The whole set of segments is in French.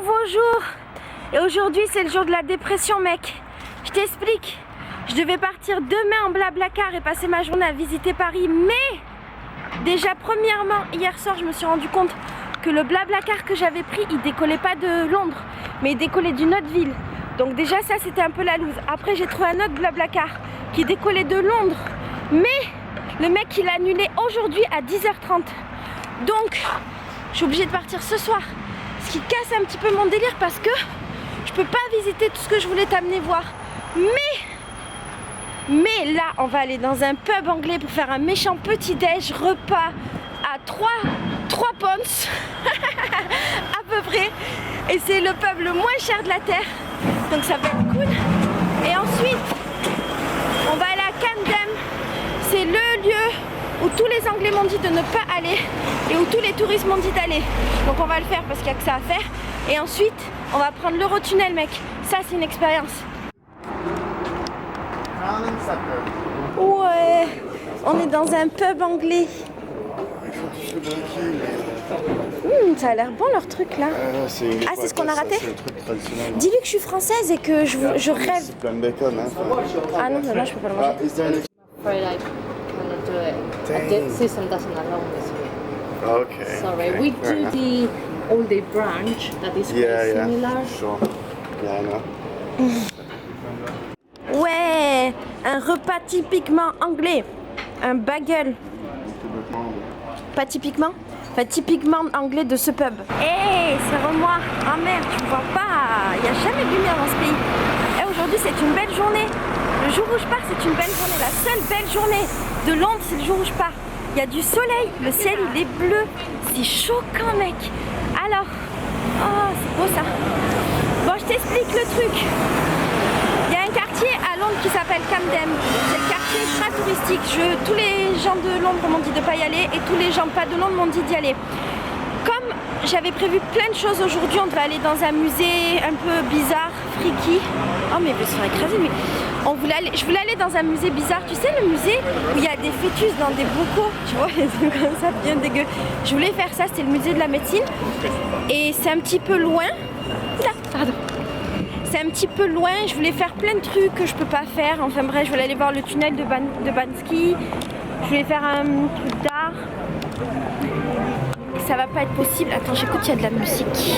nouveau jour. Et aujourd'hui c'est le jour de la dépression, mec. Je t'explique. Je devais partir demain en Blablacar et passer ma journée à visiter Paris. Mais déjà premièrement, hier soir je me suis rendu compte que le Blablacar que j'avais pris, il décollait pas de Londres, mais il décollait d'une autre ville. Donc déjà ça c'était un peu la loose. Après j'ai trouvé un autre Blablacar qui décollait de Londres, mais le mec il a annulé aujourd'hui à 10h30. Donc je suis obligée de partir ce soir. Ce qui casse un petit peu mon délire parce que je peux pas visiter tout ce que je voulais t'amener voir. Mais là on va aller dans un pub anglais pour faire un méchant petit déj repas à 3 pounds à peu près. Et c'est le pub le moins cher de la terre. Donc ça va être cool. Et ensuite on va aller à Camden. C'est le lieu où tous les Anglais m'ont dit de ne pas aller et où tous les touristes m'ont dit d'aller. Donc on va le faire parce qu'il n'y a que ça à faire. Et ensuite on va prendre l'Eurotunnel, mec. Ça c'est une expérience. Ouais, on est dans un pub anglais. Ça a l'air bon leur truc là. Ah, c'est ce qu'on a raté. Dis-lui que je suis française et que je rêve. C'est plein de bacon, hein. Ah non, là je peux pas le manger. The system doesn't allow this way. Okay. Sorry, we do the all-day brunch that is very similar. Sure. Yeah, I know. Ouais, un repas typiquement anglais. Un bagel. Pas typiquement? Enfin, typiquement anglais de ce pub. Hé, c'est moi. Ah merde, tu me vois pas. Il n'y a jamais de lumière dans ce pays. Et aujourd'hui, c'est une belle journée. Le jour où je pars, c'est une belle journée. La seule belle journée de Londres, c'est le jour où je pars. Il y a du soleil, le ciel il est bleu. C'est choquant, mec. Alors, oh, c'est beau ça. Bon, je t'explique le truc. Il y a un quartier à Londres qui s'appelle Camden. C'est le quartier ultra touristique. Tous les gens de Londres m'ont dit de ne pas y aller et tous les gens pas de Londres m'ont dit d'y aller. Comme j'avais prévu plein de choses aujourd'hui, on devait aller dans un musée un peu bizarre, freaky. Oh mais il veut se faire écraser, mais je voulais aller dans un musée bizarre. Tu sais, le musée où il y a des fœtus dans des bocaux, tu vois, des trucs comme ça, bien dégueu. Je voulais faire ça, c'était le musée de la médecine. Et c'est un petit peu loin. Là, pardon. C'est un petit peu loin, je voulais faire plein de trucs que je peux pas faire. Enfin bref, je voulais aller voir le tunnel de Banksy. Je voulais faire un truc d'art. Ça va pas être possible. Attends, j'écoute, il y a de la musique.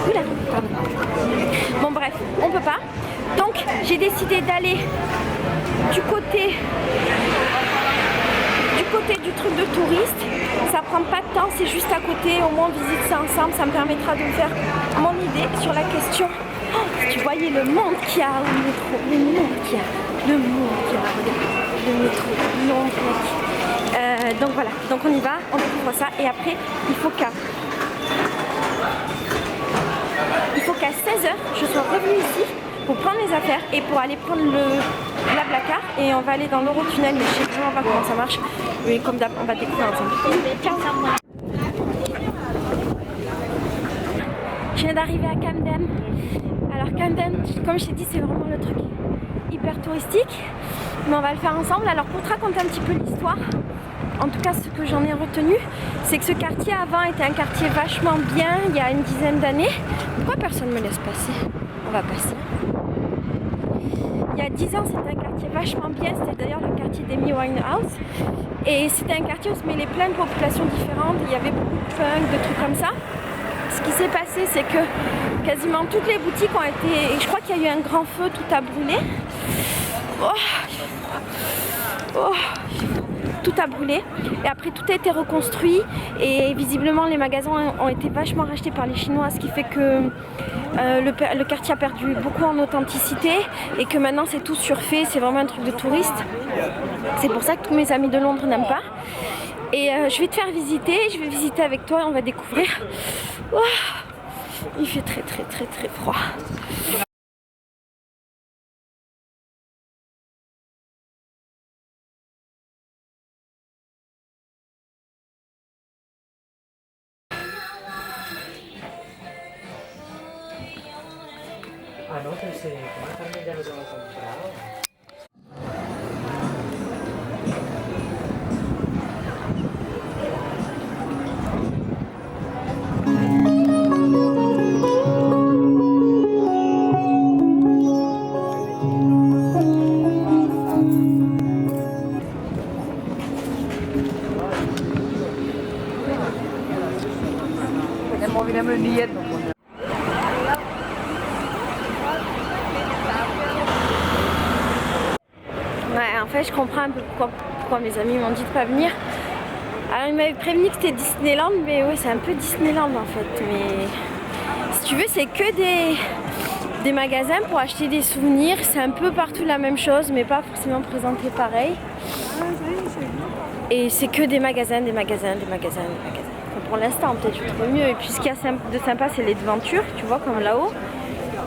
Oula, pardon. Bon bref, on peut pas. Donc j'ai décidé d'aller du côté du truc de touriste. Ça prend pas de temps, c'est juste à côté. Au moins on visite ça ensemble, ça me permettra de me faire mon idée sur la question. Oh, si tu voyais le monde qu'il y a au métro, le monde qu'il y a, regarde, le métro, Londres, mec. Donc voilà, donc on y va, on découvre ça et après il faut qu'à 16h je sois revenue ici pour prendre les affaires et pour aller prendre le Blablacar et on va aller dans l'Eurotunnel, mais je sais vraiment pas comment ça marche, mais comme d'hab on va découvrir ensemble. Je viens d'arriver à Camden. Alors Camden, comme je t'ai dit, c'est vraiment le truc hyper touristique, mais on va le faire ensemble. Alors pour te raconter un petit peu l'histoire, en tout cas ce que j'en ai retenu, c'est que ce quartier avant était un quartier vachement bien il y a une dizaine d'années. Pourquoi personne me laisse passer? On va passer. Il y a 10 ans, c'était un quartier vachement bien. C'était d'ailleurs le quartier d'Amy Winehouse. Et c'était un quartier où se mêlaient plein de populations différentes. Il y avait beaucoup de punk, de trucs comme ça. Ce qui s'est passé, c'est que quasiment toutes les boutiques ont été... Et je crois qu'il y a eu un grand feu, tout a brûlé. Tout a brûlé. Et après, tout a été reconstruit. Et visiblement, les magasins ont été vachement rachetés par les Chinois. Ce qui fait que le quartier a perdu beaucoup en authenticité. Et que maintenant, c'est tout surfait. C'est vraiment un truc de touriste. C'est pour ça que tous mes amis de Londres n'aiment pas. Et je vais te faire visiter. Je vais visiter avec toi et on va découvrir. Il fait très très très très froid. Anótese, como también ya lo tengo comprado. Ouais, en fait, je comprends un peu pourquoi mes amis m'ont dit de pas venir. Alors, ils m'avaient prévenu que c'était Disneyland, mais ouais, c'est un peu Disneyland en fait. Mais si tu veux, c'est que des magasins pour acheter des souvenirs. C'est un peu partout la même chose, mais pas forcément présenté pareil. Et c'est que des magasins, des magasins, des magasins, des magasins. Enfin, pour l'instant, peut-être je trouve mieux. Et puis, ce qu'il y a de sympa, c'est les devantures, tu vois, comme là-haut.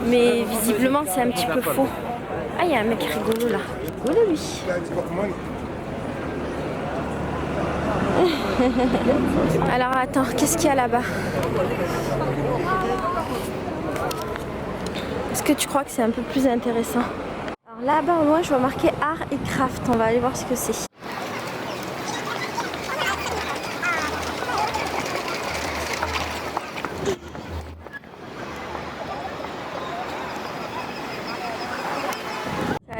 Mais visiblement, c'est un petit peu faux. Ah, il y a un mec rigolo là. Rigolo, lui. Alors, attends, qu'est-ce qu'il y a là-bas? Est-ce que tu crois que c'est un peu plus intéressant? Alors là-bas, au loin, je vois marqué art et craft. On va aller voir ce que c'est. Ça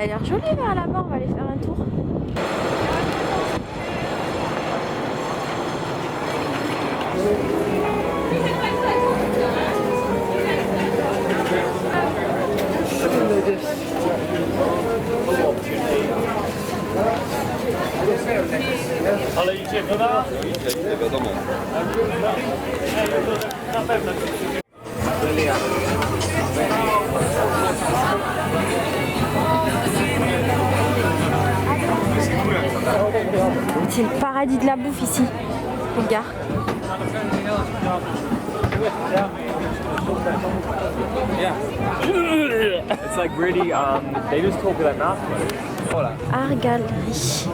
a l'air joli vers là-bas, on va aller faire un tour. Ale idzie woda? Nie wiadomo. Na pewno. C'est le paradis de la bouffe ici. Regarde. Yeah. It's like really, they just talk with their mouth closed. Voilà. Art Galerie.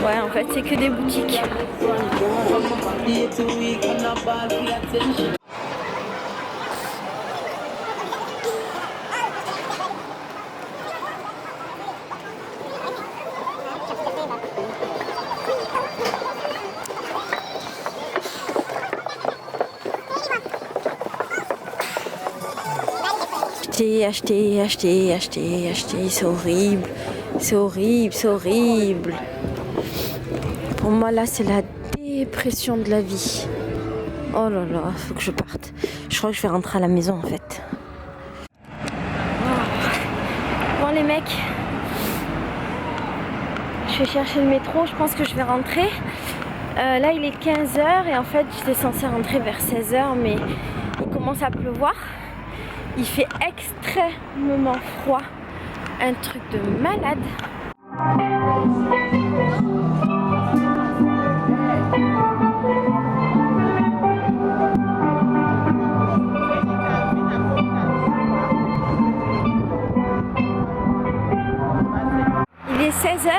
Ouais, en fait, c'est que des boutiques. Acheter, c'est horrible, c'est horrible, c'est horrible. Pour moi, là, c'est la dépression de la vie. Oh là là, faut que je parte. Je crois que je vais rentrer à la maison, en fait. Bon, les mecs, je vais chercher le métro. Je pense que je vais rentrer. Là, il est 15h et en fait, j'étais censée rentrer vers 16h, mais il commence à pleuvoir. Il fait extrêmement froid. Un truc de malade. Il est 16h.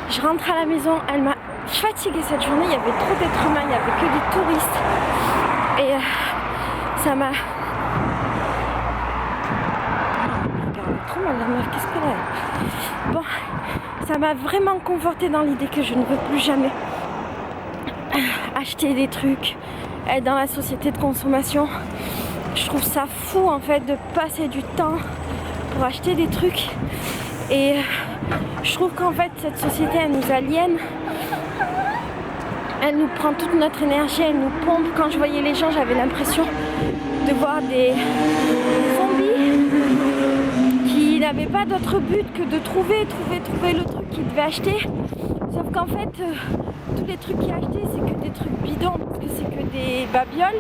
Je rentre à la maison. Elle m'a fatiguée cette journée. Il y avait trop d'êtres humains. Il n'y avait que des touristes. Et ça m'a... Trop mal la meuf, qu'est-ce qu'elle a? Bon, ça m'a vraiment confortée dans l'idée que je ne veux plus jamais acheter des trucs, être dans la société de consommation. Je trouve ça fou en fait de passer du temps pour acheter des trucs et je trouve qu'en fait cette société elle nous aliène, elle nous prend toute notre énergie, elle nous pompe. Quand je voyais les gens, j'avais l'impression de voir des zombies qui n'avaient pas d'autre but que de trouver le truc qu'ils devaient acheter. Sauf qu'en fait, tous les trucs qu'ils achetaient, c'est que des trucs bidons, parce que c'est que des babioles.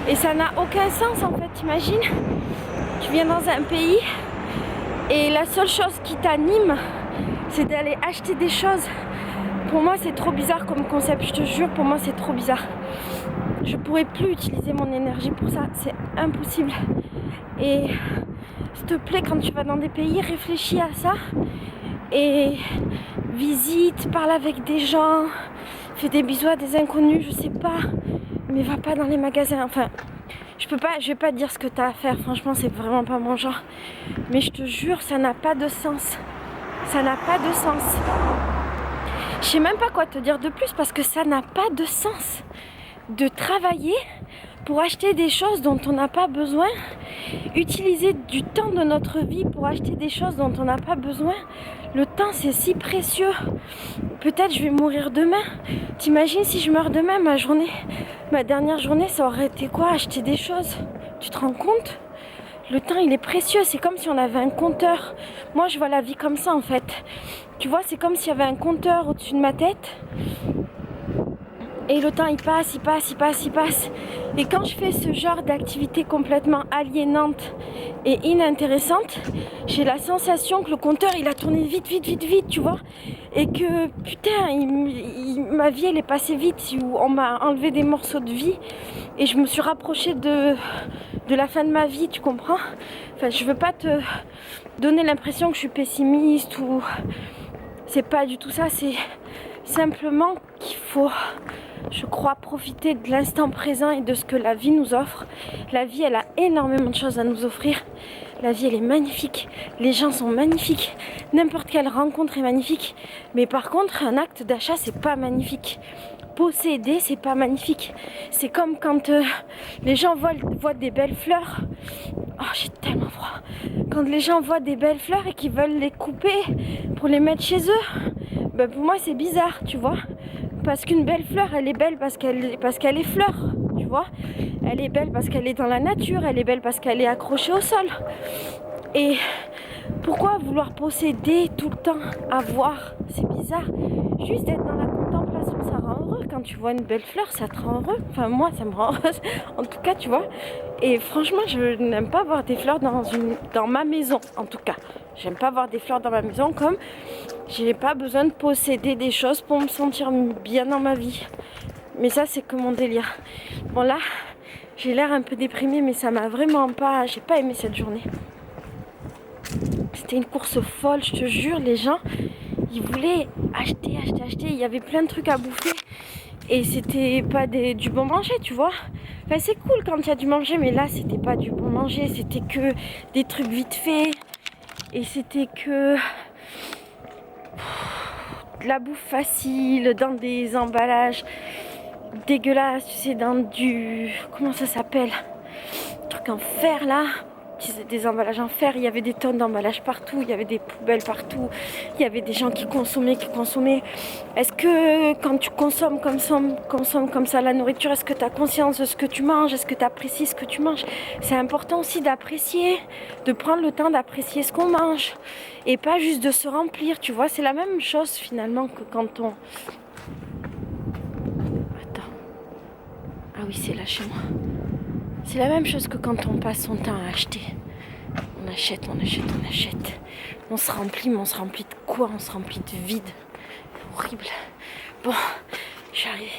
Et ça n'a aucun sens en fait, t'imagines? Tu viens dans un pays et la seule chose qui t'anime, c'est d'aller acheter des choses. Pour moi, c'est trop bizarre comme concept, je te jure, pour moi, c'est trop bizarre. Je pourrais plus utiliser mon énergie pour ça, c'est impossible. Et s'il te plaît, quand tu vas dans des pays, réfléchis à ça et visite, parle avec des gens, fais des bisous à des inconnus, je sais pas, mais va pas dans les magasins. Enfin, je vais pas te dire ce que t'as à faire, franchement, c'est vraiment pas mon genre. Mais je te jure, ça n'a pas de sens. Ça n'a pas de sens. Je sais même pas quoi te dire de plus parce que ça n'a pas de sens de travailler pour acheter des choses dont on n'a pas besoin, utiliser du temps de notre vie pour acheter des choses dont on n'a pas besoin. Le temps, c'est si précieux. Peut-être je vais mourir demain. T'imagines si je meurs demain, ma dernière journée, ça aurait été quoi? Acheter des choses. Tu te rends compte? Le temps, il est précieux. C'est comme si on avait un compteur. Moi, je vois la vie comme ça, en fait. Tu vois, c'est comme s'il y avait un compteur au-dessus de ma tête. Et le temps, il passe, il passe, il passe, il passe. Et quand je fais ce genre d'activité complètement aliénante et inintéressante, j'ai la sensation que le compteur, il a tourné vite, vite, vite, vite, tu vois. Et que, putain, ma vie, elle est passée vite. On m'a enlevé des morceaux de vie. Et je me suis rapprochée de la fin de ma vie, tu comprends? Enfin, je veux pas te donner l'impression que je suis pessimiste ou... C'est pas du tout ça, c'est simplement qu'il faut, je crois, profiter de l'instant présent et de ce que la vie nous offre. La vie, elle a énormément de choses à nous offrir. La vie, elle est magnifique. Les gens sont magnifiques. N'importe quelle rencontre est magnifique. Mais par contre, un acte d'achat, c'est pas magnifique. Posséder, c'est pas magnifique. C'est comme quand les gens voient des belles fleurs. Oh, j'ai tellement froid. Quand les gens voient des belles fleurs et qu'ils veulent les couper pour les mettre chez eux, ben pour moi c'est bizarre, tu vois. Parce qu'une belle fleur, elle est belle parce qu'elle est fleur, tu vois. Elle est belle parce qu'elle est dans la nature, elle est belle parce qu'elle est accrochée au sol. Et pourquoi vouloir posséder tout le temps, avoir? C'est bizarre. Juste d'être dans la contemplation, ça rend heureux. Quand tu vois une belle fleur, ça te rend heureux. Enfin, moi, ça me rend heureuse. En tout cas, tu vois. Et franchement, je n'aime pas voir des fleurs dans ma maison, en tout cas. J'aime pas voir des fleurs dans ma maison, comme j'ai pas besoin de posséder des choses pour me sentir bien dans ma vie. Mais ça, c'est que mon délire. Bon, là, j'ai l'air un peu déprimée, mais ça m'a vraiment pas... J'ai pas aimé cette journée. C'était une course folle, je te jure, les gens, ils voulaient acheter. Il y avait plein de trucs à bouffer. Et c'était pas du bon manger, tu vois. Enfin, c'est cool quand il y a du manger, mais là, c'était pas du bon manger. C'était que des trucs vite faits. Et c'était que... de la bouffe facile, dans des emballages dégueulasses, tu sais, dans du... Comment ça s'appelle? Un truc en fer, là. Des emballages en fer, il y avait des tonnes d'emballages partout, il y avait des poubelles partout, il y avait des gens qui consommaient. Est-ce que quand tu consommes comme ça la nourriture, est-ce que tu as conscience de ce que tu manges? Est-ce que tu apprécies ce que tu manges? C'est important aussi d'apprécier, de prendre le temps d'apprécier ce qu'on mange et pas juste de se remplir, tu vois. C'est la même chose finalement que quand on... Attends. Ah oui, c'est là chez moi. C'est la même chose que quand on passe son temps à acheter. On achète. On se remplit, mais on se remplit de quoi? On se remplit de vide. C'est horrible. Bon, j'arrive.